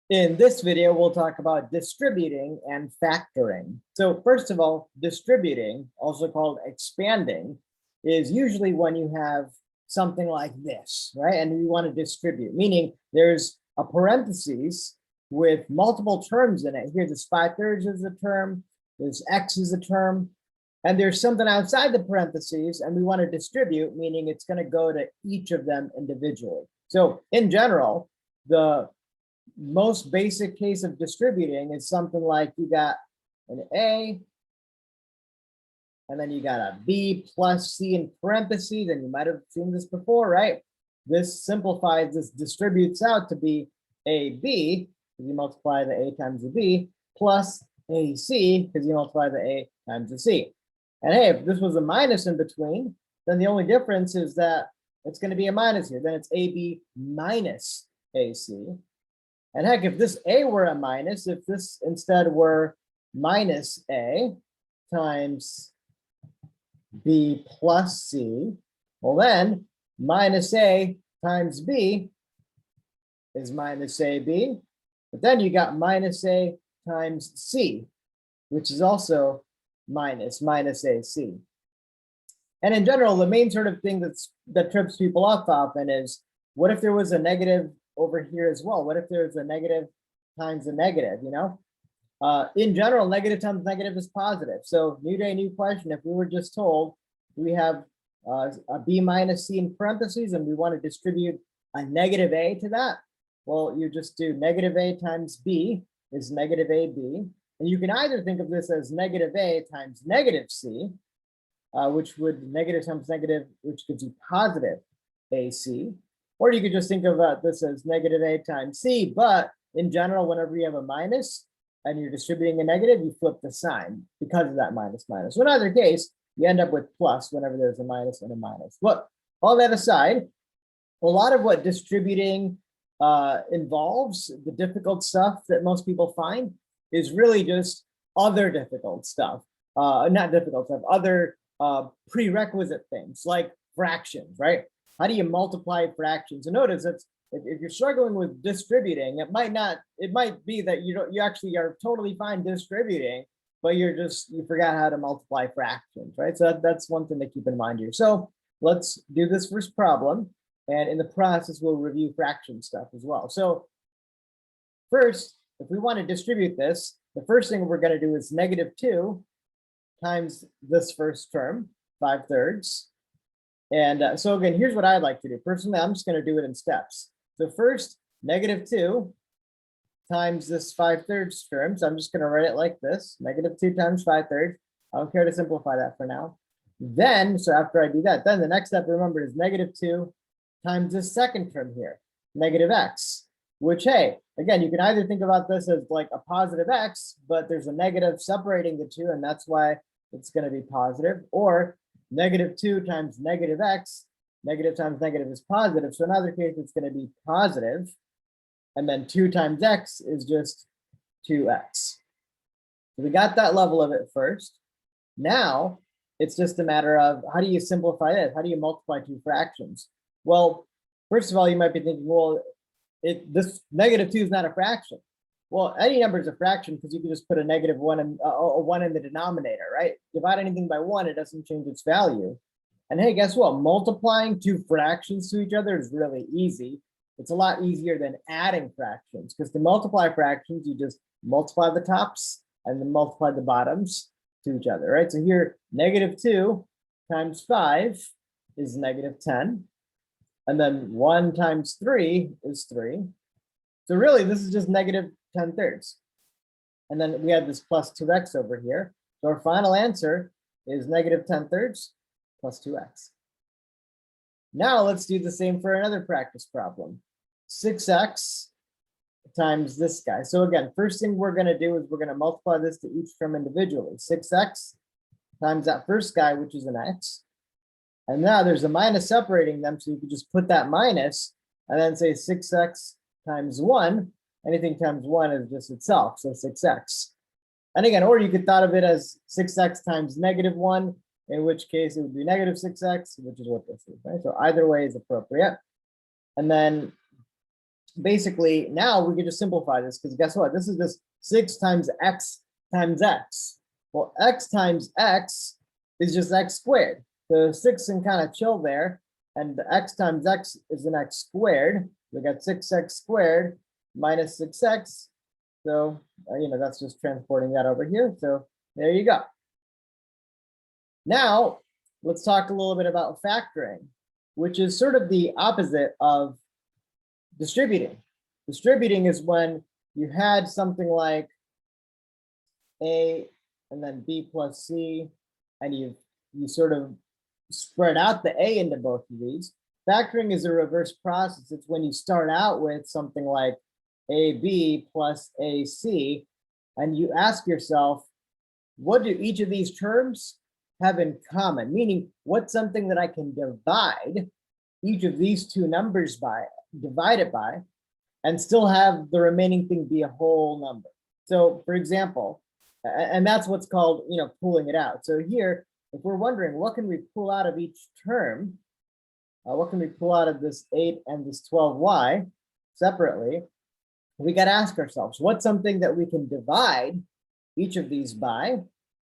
In this video, we'll talk about distributing and factoring. So first of all, distributing, also called expanding, is usually when you have something like this, right? And you want to distribute, meaning there's a parentheses with multiple terms in it. Here, this 5/3 is a term, this x is a term, and there's something outside the parentheses, and we want to distribute, meaning it's going to go to each of them individually. So in general, the most basic case of distributing is something like you got an A, and then you got a B plus C in parentheses, and you might have seen this before, right? This simplifies, this distributes out to be AB, because you multiply the A times the B, plus AC, because you multiply the A times the C. And hey, if this was a minus in between, then the only difference is that it's going to be a minus here. Then it's AB minus AC. And heck, if this A were a minus, if this instead were minus A times B plus C, well then minus A times B is minus AB, but then you got minus A times C, which is also minus AC. And in general, the main sort of thing that trips people up often is, what if there was a negative over here as well? What if there's a negative times a negative, you know? In general, negative times negative is positive. So new day, new question. If we were just told we have a B minus C in parentheses and we want to distribute a negative A to that, well, you just do negative A times B is negative AB. And you can either think of this as negative A times negative C, which would negative times negative, which gives you positive AC. Or you could just think of this as negative A times C, but in general, whenever you have a minus and you're distributing a negative, you flip the sign because of that minus. So in either case, you end up with plus whenever there's a minus and a minus. But all that aside, a lot of what distributing involves, the difficult stuff that most people find, is really just other difficult stuff, not difficult stuff, other prerequisite things like fractions, right? How do you multiply fractions? And notice that if you're struggling with distributing, it might be that you actually are totally fine distributing, but you forgot how to multiply fractions, right? So that's one thing to keep in mind here. So let's do this first problem, and in the process, we'll review fraction stuff as well. So first, if we want to distribute this, the first thing we're going to do is -2 times this first term, 5/3. And so again, here's what I'd like to do. Personally, I'm just going to do it in steps. So first, -2 times this 5/3 term. So I'm just going to write it like this, -2 times 5/3. I don't care to simplify that for now. Then, so after I do that, then the next step, remember, is -2 times this second term here, -x, which, hey, again, you can either think about this as like a positive x, but there's a negative separating the two, and that's why it's going to be positive, or -2 times -x, negative times negative is positive. So in either case, it's going to be positive. And then 2 times x is just 2x. So we got that level of it first. Now it's just a matter of, how do you simplify this? How do you multiply two fractions? Well, first of all, you might be thinking, well, this -2 is not a fraction. Well, any number is a fraction because you can just put a -1 and a 1 in the denominator, right? Divide anything by 1, it doesn't change its value. And hey, guess what? Multiplying two fractions to each other is really easy. It's a lot easier than adding fractions, because to multiply fractions, you just multiply the tops and then multiply the bottoms to each other, right? So here, -2 times 5 is -10. And then 1 times 3 is 3. So really, this is just -10/3. And then we have this plus 2x over here. So our final answer is -10/3 plus 2x. Now let's do the same for another practice problem. 6x times this guy. So again, first thing we're going to do is we're going to multiply this to each term individually. 6x times that first guy, which is an x. And now there's a minus separating them, so you could just put that minus and then say 6x times 1. Anything times 1 is just itself, so 6x. And again, or you could thought of it as 6x times -1, in which case it would be -6x, which is what this is, right? So either way is appropriate. And then basically now we can just simplify this, because guess what? This is just 6 times x times x. Well, x times x is just x squared. So 6 can kind of chill there. And the x times x is an x squared. We got 6x squared minus 6x. So, that's just transporting that over here. So there you go. Now, let's talk a little bit about factoring, which is sort of the opposite of distributing. Distributing is when you had something like a and then b plus c, and you sort of spread out the a into both of these. Factoring is a reverse process. It's when you start out with something like ab plus ac, and you ask yourself, what do each of these terms have in common? Meaning, what's something that I can divide each of these two numbers by, divide it by, and still have the remaining thing be a whole number. So for example, and that's what's called, pulling it out. So here, if we're wondering, what can we pull out of each term? What can we pull out of this 8 and this 12y separately? We got to ask ourselves, what's something that we can divide each of these by,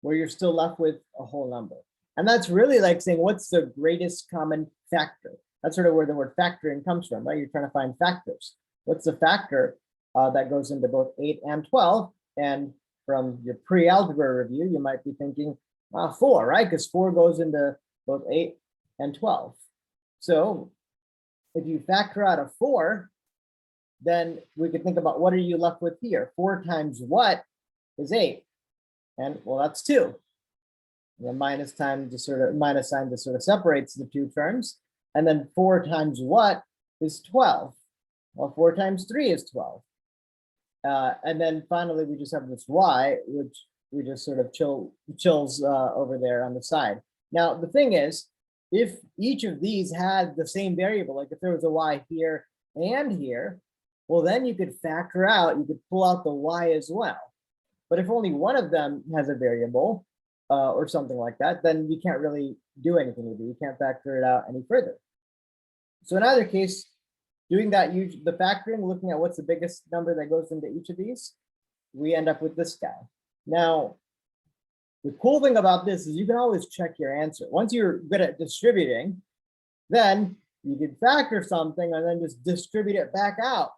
where you're still left with a whole number? And that's really like saying, what's the greatest common factor? That's sort of where the word factoring comes from, right? You're trying to find factors. What's the factor that goes into both 8 and 12? And from your pre-algebra review, you might be thinking 4, right? Because 4 goes into both 8 and 12. So if you factor out a 4, then we could think about, what are you left with here? 4 times what is 8? And well, that's 2. The minus sign just sort of separates the two terms. And then 4 times what is 12? Well, 4 times 3 is 12. And then finally, we just have this y, which we just sort of chills over there on the side. Now, the thing is, if each of these had the same variable, like if there was a y here and here, well, then you could factor out, you could pull out the y as well. But if only one of them has a variable or something like that, then you can't really do anything with it. You can't factor it out any further. So in either case, doing that, the factoring, looking at what's the biggest number that goes into each of these, we end up with this guy. Now, the cool thing about this is you can always check your answer. Once you're good at distributing, then you can factor something and then just distribute it back out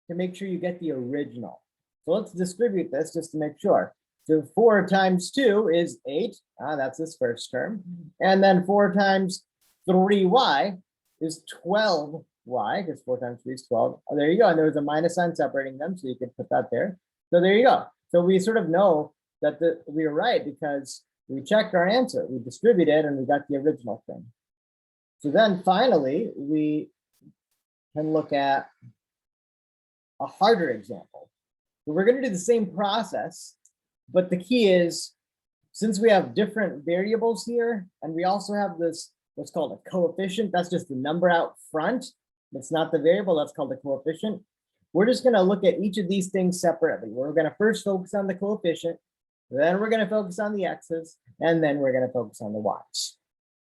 to make sure you get the original. So let's distribute this just to make sure. So 4 times 2 is 8. That's this first term. And then 4 times 3y is 12y, because 4 times 3 is 12. Oh, there you go. And there was a minus sign separating them, so you can put that there. So there you go. So we sort of know that we were right because we checked our answer. We distributed and we got the original thing. So then finally, we can look at a harder example. So we're going to do the same process, but the key is, since we have different variables here, and we also have this, what's called a coefficient, that's just the number out front. That's not the variable, that's called a coefficient. We're just going to look at each of these things separately. We're going to first focus on the coefficient, then we're going to focus on the x's, and then we're going to focus on the y's.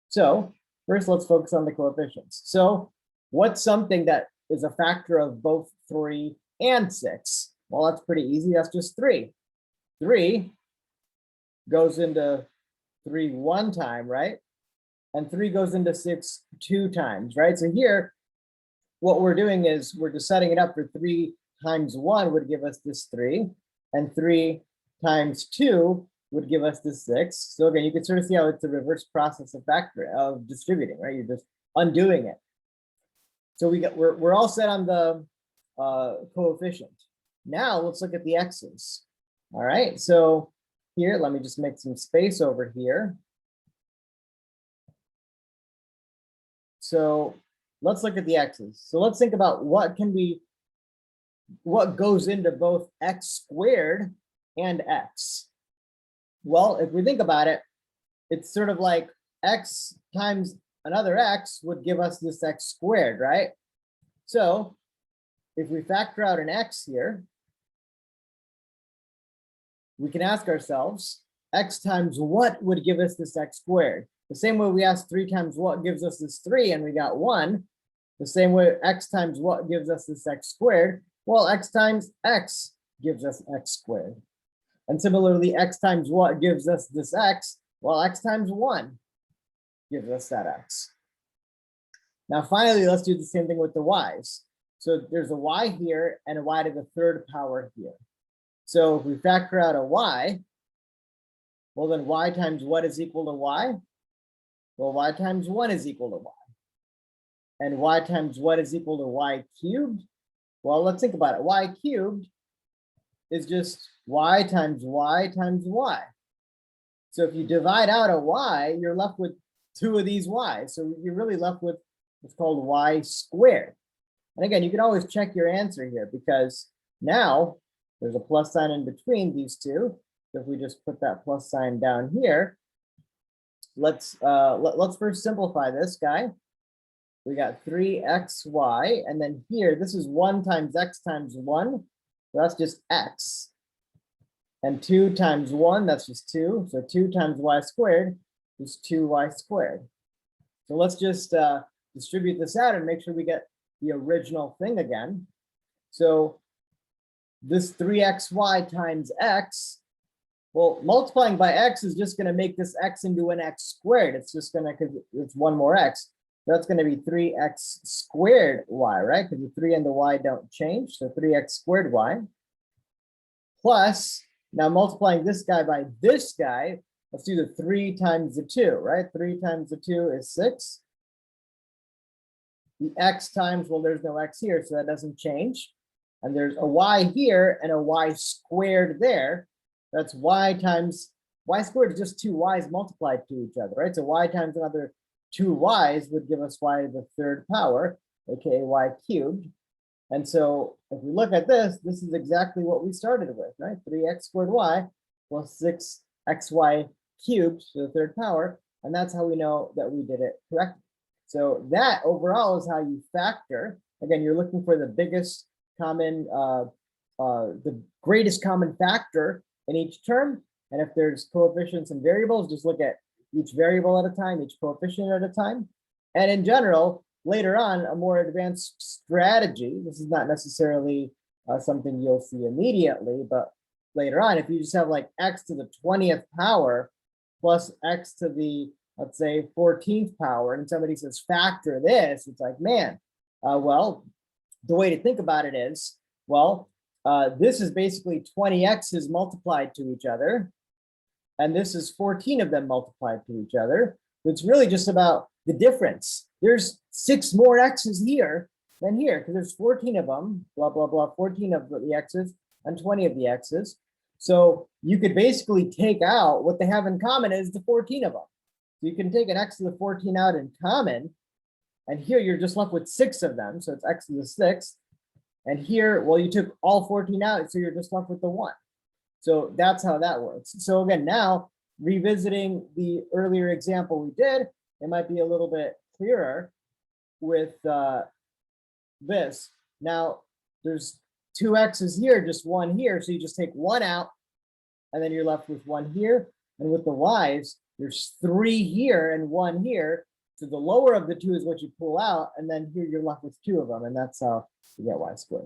So first, let's focus on the coefficients. So what's something that is a factor of both 3 and 6? Well, that's pretty easy. That's just 3. 3 goes into 3 one time, right? And 3 goes into 6 2 times, right? So here, what we're doing is we're just setting it up for 3 times 1 would give us this 3, and 3 times 2 would give us this 6. So again, you can sort of see how it's a reverse process of distributing, right? You're just undoing it. So we're all set on the coefficient. Now let's look at the x's. All right, so here, let me just make some space over here. So let's look at the x's. So let's think about what goes into both x squared and x. Well, if we think about it, it's sort of like x times another x would give us this x squared, right? So if we factor out an x here, we can ask ourselves, x times what would give us this x squared? The same way we asked 3 times what gives us this 3 and we got 1. The same way x times what gives us this x squared? Well, x times x gives us x squared. And similarly, x times what gives us this x? Well, x times 1 gives us that x. Now, finally, let's do the same thing with the y's. So there's a y here and a y to the third power here. So if we factor out a y, well, then y times what is equal to y? Well, y times 1 is equal to y. And y times what is equal to y cubed? Well, let's think about it. Y cubed is just y times y times y. So if you divide out a y, you're left with 2 of these y's. So you're really left with what's called y squared. And again, you can always check your answer here because now there's a plus sign in between these two. So if we just put that plus sign down here, let's first simplify this guy. We got 3xy, and then here, this is 1 times x times 1. So that's just x. And 2 times 1, that's just 2. So 2 times y squared is 2y squared. So let's just distribute this out and make sure we get the original thing again. So this 3xy times x, well, multiplying by x is just going to make this x into an x squared. It's just going to, because it's 1 more x. That's going to be 3x squared y, right? Because the 3 and the y don't change. So 3x squared y. Plus, now multiplying this guy by this guy, let's do the 3 times the 2, right? 3 times the 2 is 6. The x times, well, there's no x here, so that doesn't change. And there's a y here and a y squared there. That's y times, y squared is just 2 y's multiplied to each other, right? So y times another 2 y's would give us y to the third power, aka y cubed. And so if we look at this, this is exactly what we started with, right? 3x squared y plus 6xy cubed to the third power. And that's how we know that we did it correctly. So that overall is how you factor. Again, you're looking for the biggest common, the greatest common factor in each term. And if there's coefficients and variables, just look at each variable at a time, each coefficient at a time. And in general, later on, a more advanced strategy, this is not necessarily something you'll see immediately, but later on, if you just have like x to the 20th power plus x to the, let's say, 14th power, and somebody says factor this, it's like, man, well, the way to think about it is, well, this is basically 20 x's multiplied to each other. And this is 14 of them multiplied to each other. It's really just about the difference. There's 6 more x's here than here, because there's 14 of them, blah, blah, blah, 14 of the x's and 20 of the x's. So you could basically take out what they have in common is the 14 of them. So you can take an x to the 14 out in common, and here you're just left with 6 of them. So it's x to the 6th. And here, well, you took all 14 out, so you're just left with the 1. So that's how that works. So again, now revisiting the earlier example we did, it might be a little bit clearer with this. Now there's 2 x's here, just 1 here. So you just take 1 out and then you're left with 1 here. And with the y's, there's 3 here and 1 here. So the lower of the 2 is what you pull out. And then here you're left with 2 of them. And that's how you get y squared.